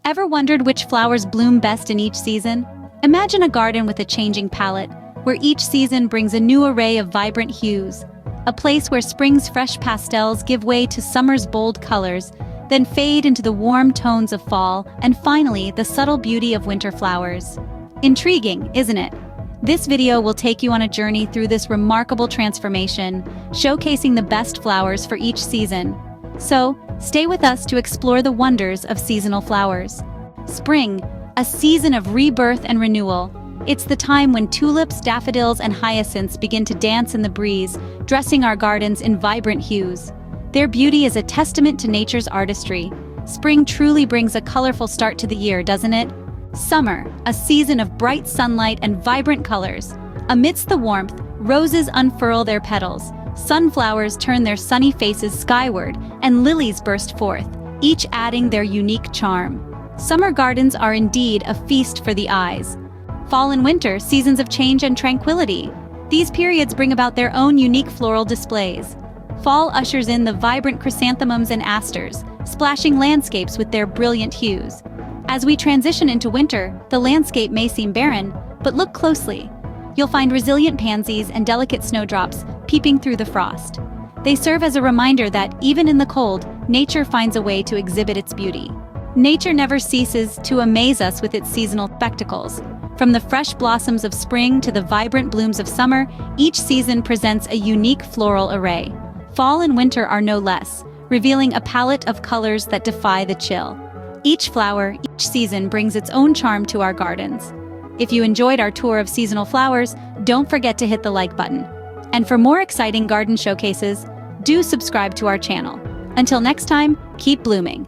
Ever wondered which flowers bloom best in each season? Imagine a garden with a changing palette, where each season brings a new array of vibrant hues. A place where spring's fresh pastels give way to summer's bold colors, then fade into the warm tones of fall, and finally, the subtle beauty of winter flowers. Intriguing, isn't it? This video will take you on a journey through this remarkable transformation, showcasing the best flowers for each season. So, stay with us to explore the wonders of seasonal flowers. Spring, a season of rebirth and renewal. It's the time when tulips, daffodils, and hyacinths begin to dance in the breeze, dressing our gardens in vibrant hues. Their beauty is a testament to nature's artistry. Spring truly brings a colorful start to the year, doesn't it? Summer, a season of bright sunlight and vibrant colors. Amidst the warmth, roses unfurl their petals, sunflowers turn their sunny faces skyward, and lilies burst forth, each adding their unique charm. Summer gardens are indeed a feast for the eyes. Fall and winter, seasons of change and tranquility. These periods bring about their own unique floral displays. Fall ushers in the vibrant chrysanthemums and asters, splashing landscapes with their brilliant hues. As we transition into winter, the landscape may seem barren, but look closely. You'll find resilient pansies and delicate snowdrops peeping through the frost. They serve as a reminder that, even in the cold, nature finds a way to exhibit its beauty. Nature never ceases to amaze us with its seasonal spectacles. From the fresh blossoms of spring to the vibrant blooms of summer, each season presents a unique floral array. Fall and winter are no less, revealing a palette of colors that defy the chill. Each flower, each season brings its own charm to our gardens. If you enjoyed our tour of seasonal flowers, don't forget to hit the like button. And for more exciting garden showcases, do subscribe to our channel. Until next time, keep blooming.